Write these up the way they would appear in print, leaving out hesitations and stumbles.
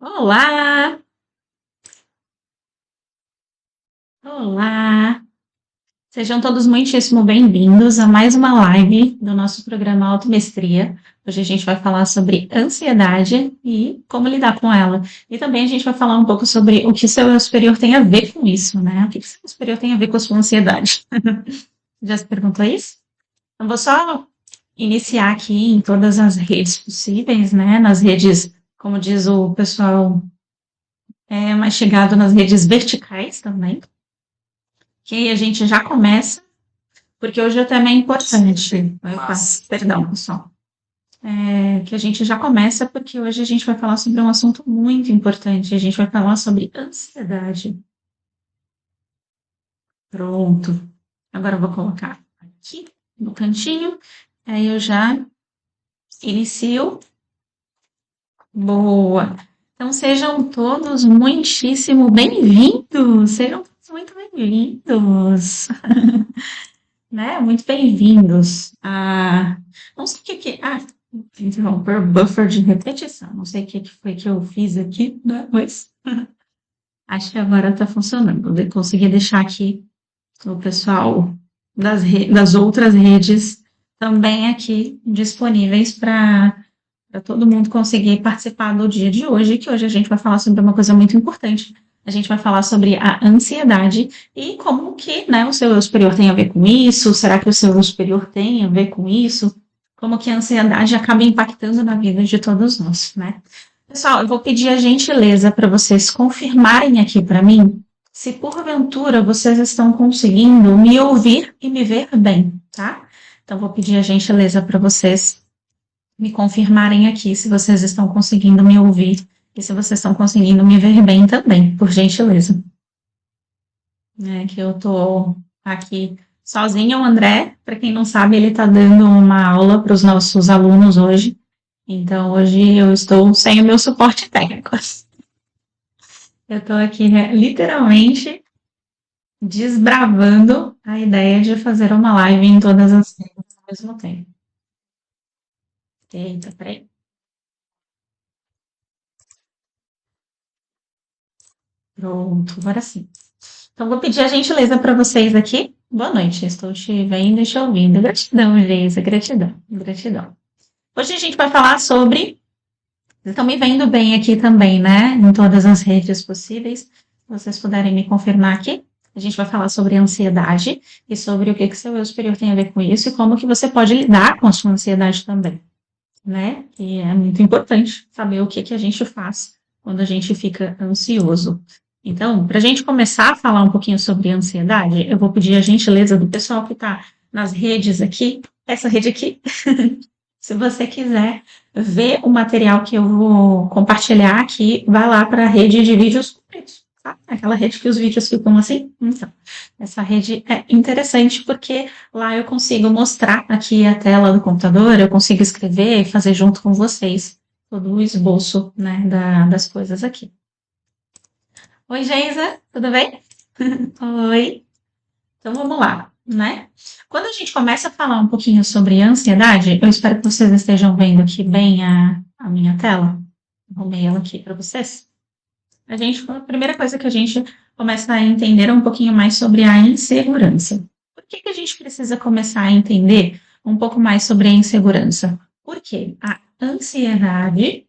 Olá, olá. Sejam todos muitíssimo bem-vindos a mais uma live do nosso programa Automestria. Hoje a gente vai falar sobre ansiedade e como lidar com ela. E também a gente vai falar um pouco sobre o que seu eu superior tem a ver com isso, né? O que seu eu superior tem a ver com a sua ansiedade? Já se perguntou isso? Então, vou só iniciar aqui em todas as redes possíveis, né? Nas redes, como diz o pessoal, mais chegado nas redes verticais também. Que aí a gente já começa, porque hoje o tema é importante. Opa, perdão, pessoal. Que a gente já começa, porque hoje a gente vai falar sobre um assunto muito importante. A gente vai falar sobre ansiedade. Pronto. Agora eu vou colocar aqui no cantinho. Aí eu já inicio. Boa. Então sejam todos muitíssimo bem-vindos. Sejam todos muito bem-vindos. Né? Muito bem-vindos a. Não sei o que. Interromper buffer de repetição. Não sei o que foi que eu fiz aqui, né? Mas acho que agora está funcionando. Eu consegui deixar aqui o pessoal das outras redes também aqui disponíveis para todo mundo conseguir participar do dia de hoje, que hoje a gente vai falar sobre uma coisa muito importante. A gente vai falar sobre a ansiedade e como que, né, o seu eu superior tem a ver com isso, será que o seu eu superior tem a ver com isso? Como que a ansiedade acaba impactando na vida de todos nós, né? Pessoal, eu vou pedir a gentileza para vocês confirmarem aqui para mim se porventura vocês estão conseguindo me ouvir e me ver bem, tá? Então, vou pedir a gentileza para vocês me confirmarem aqui se vocês estão conseguindo me ouvir e se vocês estão conseguindo me ver bem também, por gentileza. Que eu tô aqui sozinha, o André, para quem não sabe, ele está dando uma aula para os nossos alunos hoje. Então, hoje eu estou sem o meu suporte técnico. Eu estou aqui, né, literalmente desbravando a ideia de fazer uma live em todas as redes ao mesmo tempo. Eita, peraí. Pronto, agora sim. Então, vou pedir a gentileza para vocês aqui. Boa noite, estou te vendo e te ouvindo. Gratidão, Geisa, gratidão, gratidão. Hoje a gente vai falar sobre. Vocês estão me vendo bem aqui também, né? Em todas as redes possíveis. Se vocês puderem me confirmar aqui. A gente vai falar sobre ansiedade e sobre o que que seu eu superior tem a ver com isso e como que você pode lidar com a sua ansiedade também, né? E é muito importante saber o que que a gente faz quando a gente fica ansioso. Então, para a gente começar a falar um pouquinho sobre ansiedade, eu vou pedir a gentileza do pessoal que está nas redes aqui, essa rede aqui, se você quiser ver o material que eu vou compartilhar aqui, vai lá para a rede de vídeos compridos, tá? Aquela rede que os vídeos ficam assim. Então, essa rede é interessante porque lá eu consigo mostrar aqui a tela do computador, eu consigo escrever e fazer junto com vocês todo o esboço, né, das coisas aqui. Oi, Geisa, tudo bem? Oi. Então vamos lá, né? Quando a gente começa a falar um pouquinho sobre ansiedade, eu espero que vocês estejam vendo aqui bem a minha tela. Arrumei ela aqui para vocês. A primeira coisa que a gente começa a entender é um pouquinho mais sobre a insegurança. Por que que a gente precisa começar a entender um pouco mais sobre a insegurança? Porque a ansiedade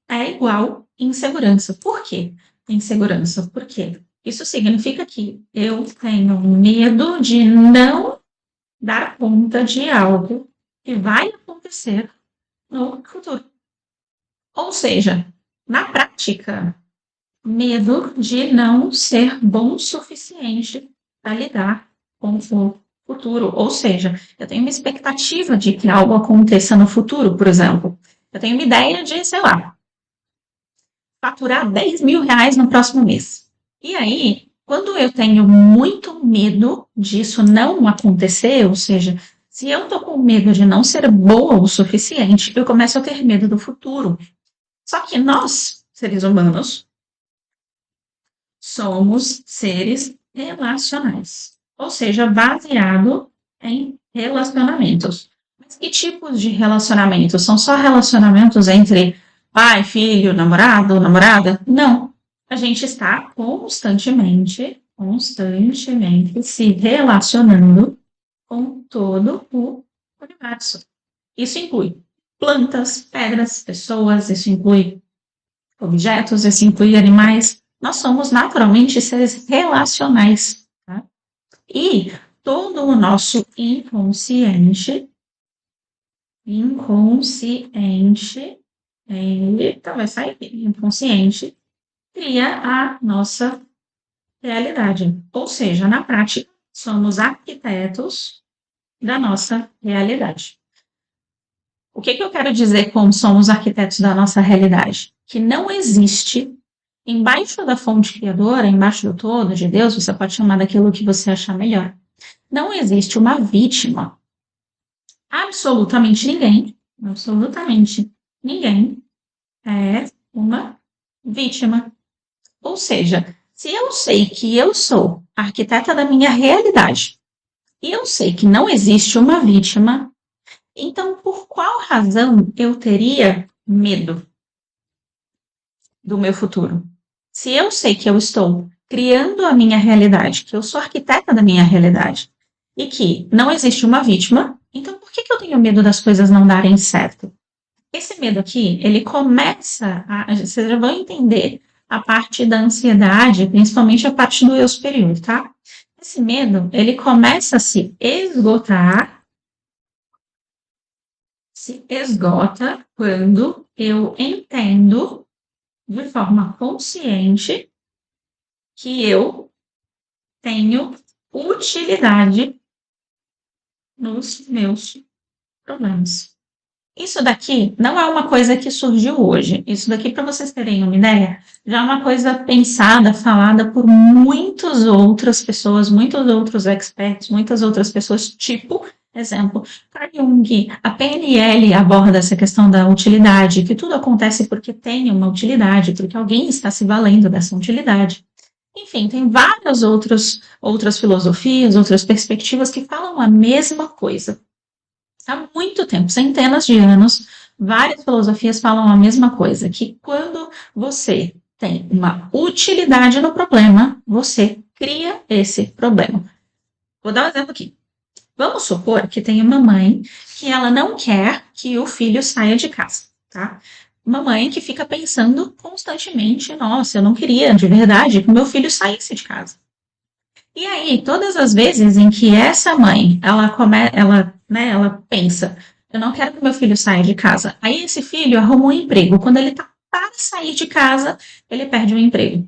é igual insegurança. Por quê? Insegurança. Por quê? Isso significa que eu tenho medo de não dar conta de algo que vai acontecer no futuro. Ou seja, na prática, medo de não ser bom o suficiente para lidar com o futuro. Ou seja, eu tenho uma expectativa de que algo aconteça no futuro, por exemplo. Eu tenho uma ideia de, sei lá, faturar 10 mil reais no próximo mês. E aí, quando eu tenho muito medo disso não acontecer, ou seja, se eu tô com medo de não ser boa o suficiente, eu começo a ter medo do futuro. Só que nós, seres humanos, somos seres relacionais, ou seja, baseado em relacionamentos. Mas que tipos de relacionamentos? São só relacionamentos entre pai, filho, namorado, namorada. Não. A gente está constantemente se relacionando com todo o universo. Isso inclui plantas, pedras, pessoas, isso inclui objetos, isso inclui animais. Nós somos naturalmente seres relacionais. Tá? E todo o nosso inconsciente, vai sair aqui, inconsciente, cria a nossa realidade. Ou seja, na prática, somos arquitetos da nossa realidade. O que eu quero dizer com somos arquitetos da nossa realidade? Que não existe, embaixo da fonte criadora, embaixo do todo, de Deus, você pode chamar daquilo que você achar melhor. Não existe uma vítima. Absolutamente ninguém é uma vítima. Ou seja, se eu sei que eu sou arquiteta da minha realidade e eu sei que não existe uma vítima, então por qual razão eu teria medo do meu futuro? Se eu sei que eu estou criando a minha realidade, que eu sou arquiteta da minha realidade e que não existe uma vítima, então por que eu tenho medo das coisas não darem certo? Esse medo aqui, ele começa vocês já vão entender a parte da ansiedade, principalmente a parte do eu superior, tá? Esse medo, ele começa a se esgota quando eu entendo de forma consciente que eu tenho utilidade nos meus problemas. Isso daqui não é uma coisa que surgiu hoje. Isso daqui, para vocês terem uma ideia, já é uma coisa pensada, falada por muitas outras pessoas, muitos outros experts, muitas outras pessoas, tipo, exemplo, Carl Jung, a PNL aborda essa questão da utilidade, que tudo acontece porque tem uma utilidade, porque alguém está se valendo dessa utilidade. Enfim, tem várias outras filosofias, outras perspectivas que falam a mesma coisa. Há muito tempo, centenas de anos, várias filosofias falam a mesma coisa, que quando você tem uma utilidade no problema, você cria esse problema. Vou dar um exemplo aqui. Vamos supor que tem uma mãe que ela não quer que o filho saia de casa, tá? Uma mãe que fica pensando constantemente, nossa, eu não queria de verdade que o meu filho saísse de casa. E aí, todas as vezes em que essa mãe, ela pensa, eu não quero que meu filho saia de casa. Aí esse filho arruma um emprego. Quando ele tá para sair de casa, ele perde o emprego.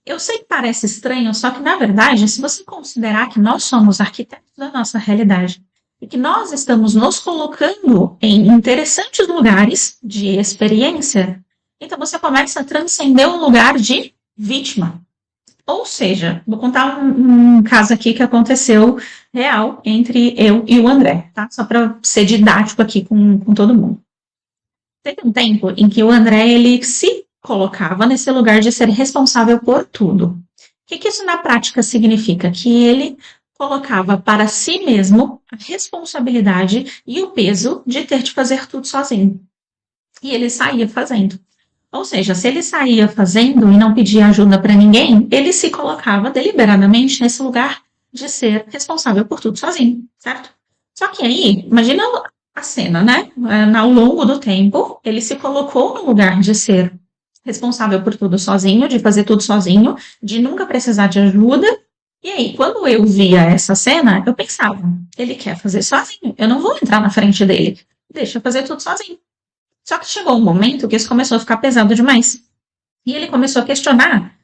Eu sei que parece estranho, só que na verdade, se você considerar que nós somos arquitetos da nossa realidade e que nós estamos nos colocando em interessantes lugares de experiência, então você começa a transcender o lugar de vítima. Ou seja, vou contar um caso aqui que aconteceu real entre eu e o André, tá? Só para ser didático aqui com todo mundo. Teve um tempo em que o André, ele se colocava nesse lugar de ser responsável por tudo. O que isso na prática significa? Que ele colocava para si mesmo a responsabilidade e o peso de ter de fazer tudo sozinho. E ele saía fazendo. Ou seja, se ele saía fazendo e não pedia ajuda para ninguém, ele se colocava deliberadamente nesse lugar de ser responsável por tudo sozinho, certo? Só que aí, imagina a cena, né? Ao longo do tempo, ele se colocou no lugar de ser responsável por tudo sozinho, de fazer tudo sozinho, de nunca precisar de ajuda. E aí, quando eu via essa cena, eu pensava, ele quer fazer sozinho, eu não vou entrar na frente dele, deixa eu fazer tudo sozinho. Só que chegou um momento que isso começou a ficar pesado demais. E ele começou a questionar,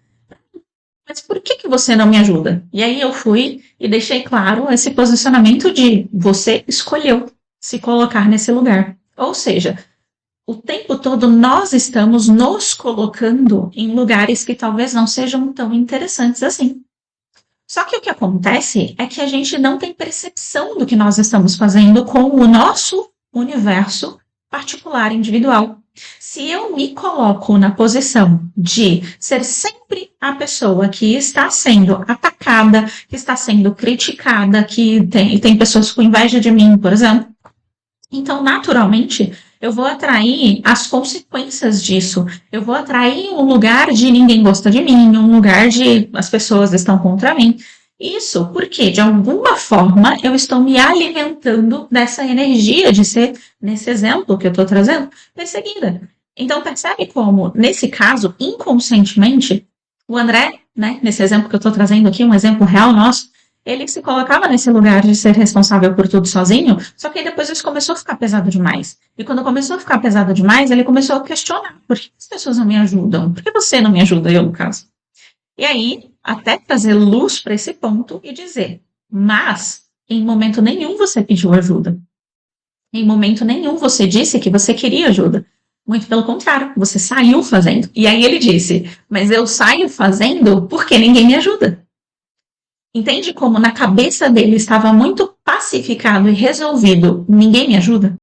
mas por que você não me ajuda? E aí eu fui e deixei claro esse posicionamento de você escolheu se colocar nesse lugar. Ou seja, o tempo todo nós estamos nos colocando em lugares que talvez não sejam tão interessantes assim. Só que o que acontece é que a gente não tem percepção do que nós estamos fazendo com o nosso universo particular, individual. Se eu me coloco na posição de ser sempre a pessoa que está sendo atacada, que está sendo criticada, que tem pessoas com inveja de mim, por exemplo, Então, naturalmente, eu vou atrair as consequências disso. Eu vou atrair um lugar de ninguém gosta de mim, um lugar de as pessoas estão contra mim. Isso porque, de alguma forma, eu estou me alimentando dessa energia de ser, nesse exemplo que eu estou trazendo, perseguida. Então, percebe como, nesse caso, inconscientemente, o André, né, nesse exemplo que eu estou trazendo aqui, um exemplo real nosso, ele se colocava nesse lugar de ser responsável por tudo sozinho, só que aí depois isso começou a ficar pesado demais. E quando começou a ficar pesado demais, ele começou a questionar: por que as pessoas não me ajudam? Por que você não me ajuda, eu, no caso? E aí, até trazer luz para esse ponto e dizer: mas em momento nenhum você pediu ajuda. Em momento nenhum você disse que você queria ajuda. Muito pelo contrário, você saiu fazendo. E aí ele disse: mas eu saio fazendo porque ninguém me ajuda. Entende como na cabeça dele estava muito pacificado e resolvido: ninguém me ajuda?